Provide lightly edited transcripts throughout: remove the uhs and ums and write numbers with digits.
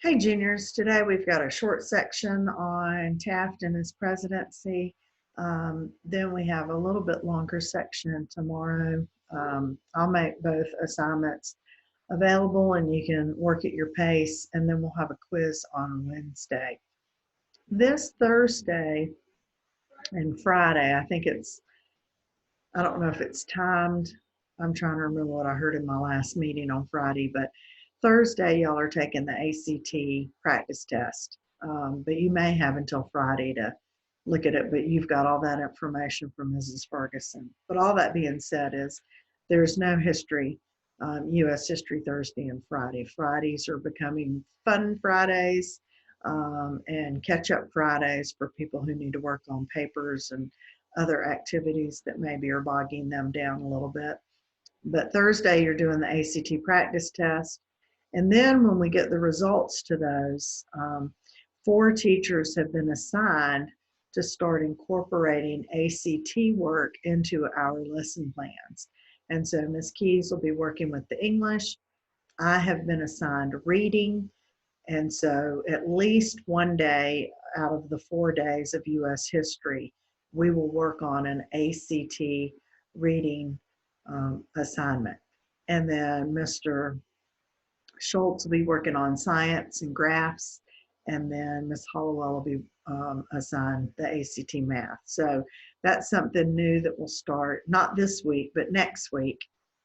Hey juniors, today we've got a short section on Taft and his presidency. Then we have a little bit longer section tomorrow. I'll make both assignments available and you can work at your pace, and then we'll have a quiz on Wednesday. This Thursday and Friday, I don't know if it's timed. I'm trying to remember what I heard in my last meeting on Friday, but Thursday, y'all are taking the ACT practice test. But you may have until Friday to look at it, but you've got all that information from Mrs. Ferguson. But all that being said is there's no history, U.S. history Thursday and Friday. Fridays are becoming fun Fridays and catch up Fridays for people who need to work on papers and other activities that maybe are bogging them down a little bit. But Thursday, you're doing the ACT practice test. And then when we get the results to those, 4 teachers have been assigned to start incorporating ACT work into our lesson plans. And so Ms. Keys will be working with the English. I have been assigned reading. And so at least one day out of the 4 days of U.S. history, we will work on an ACT reading assignment. And then Mr. Schultz will be working on science and graphs, and then Ms. Hollowell will be assigned the ACT math. So that's something new that will start not this week, but next week,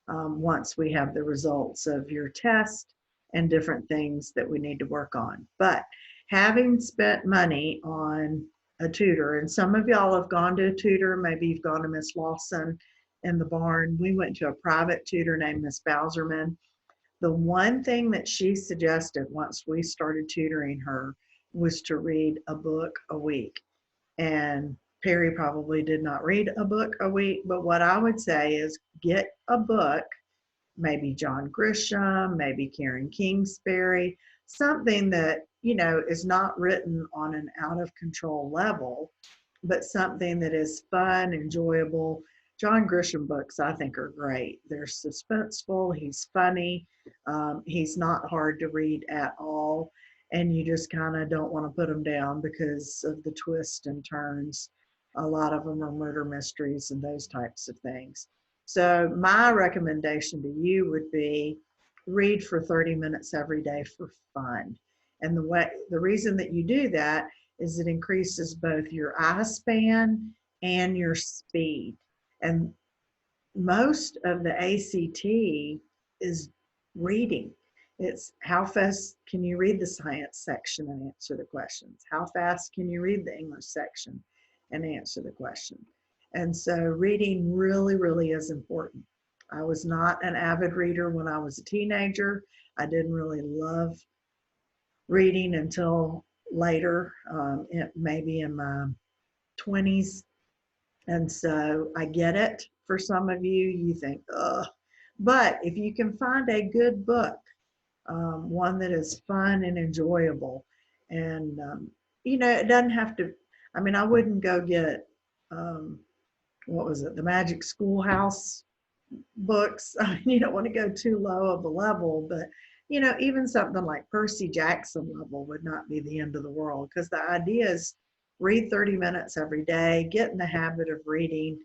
once we have the results of your test and different things that we need to work on. But having spent money on a tutor, and some of y'all have gone to a tutor, maybe you've gone to Miss Lawson in the barn. We went to a private tutor named Miss Bowserman. The one thing that she suggested once we started tutoring her was to read a book a week. And Perry probably did not read a book a week, but what I would say is get a book, maybe John Grisham, maybe Karen Kingsbury, something that, is not written on an out of control level, but something that is fun, enjoyable. John Grisham books, I think, are great. They're suspenseful. He's funny. He's not hard to read at all. And you just kind of don't want to put them down because of the twists and turns. A lot of them are murder mysteries and those types of things. So my recommendation to you would be read for 30 minutes every day for fun. And the reason that you do that is it increases both your eye span and your speed. And most of the ACT is reading. It's how fast can you read the science section and answer the questions? How fast can you read the English section and answer the question? And so reading really, really is important. I was not an avid reader when I was a teenager. I didn't really love reading until later, maybe in my 20s. And so I get it. For some of you, you think, ugh. But if you can find a good book, one that is fun and enjoyable, and, it doesn't have to, I wouldn't go get, what was it, the Magic Schoolhouse books. You don't want to go too low of a level, but even something like Percy Jackson level would not be the end of the world, because the idea is read 30 minutes every day, get in the habit of reading,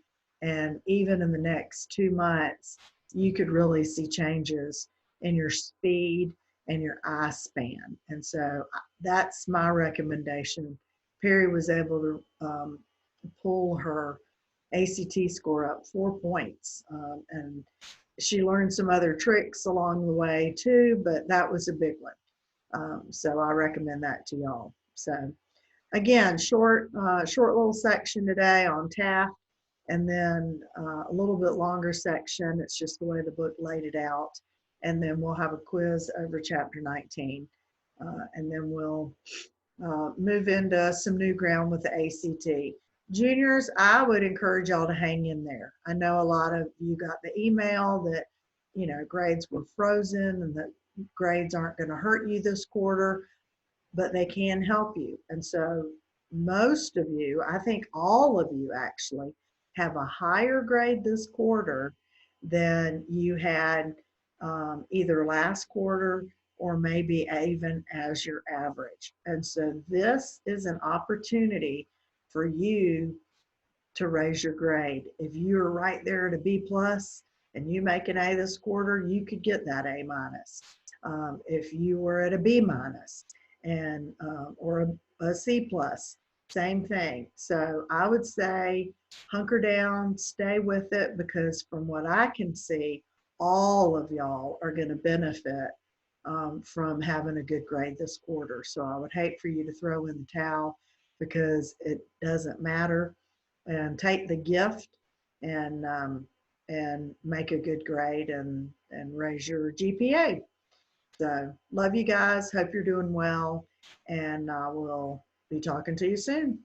and even in the next 2 months, you could really see changes in your speed and your eye span. And so that's my recommendation. Perry was able to pull her ACT score up 4 points. And she learned some other tricks along the way too, but that was a big one. So I recommend that to y'all. So again, short little section today on Taft, and then a little bit longer section. It's just the way the book laid it out. And then we'll have a quiz over chapter 19. And then we'll move into some new ground with the ACT. Juniors, I would encourage y'all to hang in there. I know a lot of you got the email that, grades were frozen and that grades aren't going to hurt you this quarter, but they can help you. And so most of you, I think all of you actually, have a higher grade this quarter than you had either last quarter or maybe even as your average. And so this is an opportunity for you to raise your grade. If you're right there at a B plus and you make an A this quarter, you could get that A minus. If you were at a B minus and or a C plus, same thing. So I would say hunker down, stay with it, because from what I can see, all of y'all are going to benefit from having a good grade this quarter. So I would hate for you to throw in the towel, because it doesn't matter, and take the gift and make a good grade and raise your GPA. So love you guys. Hope you're doing well, and I will be talking to you soon.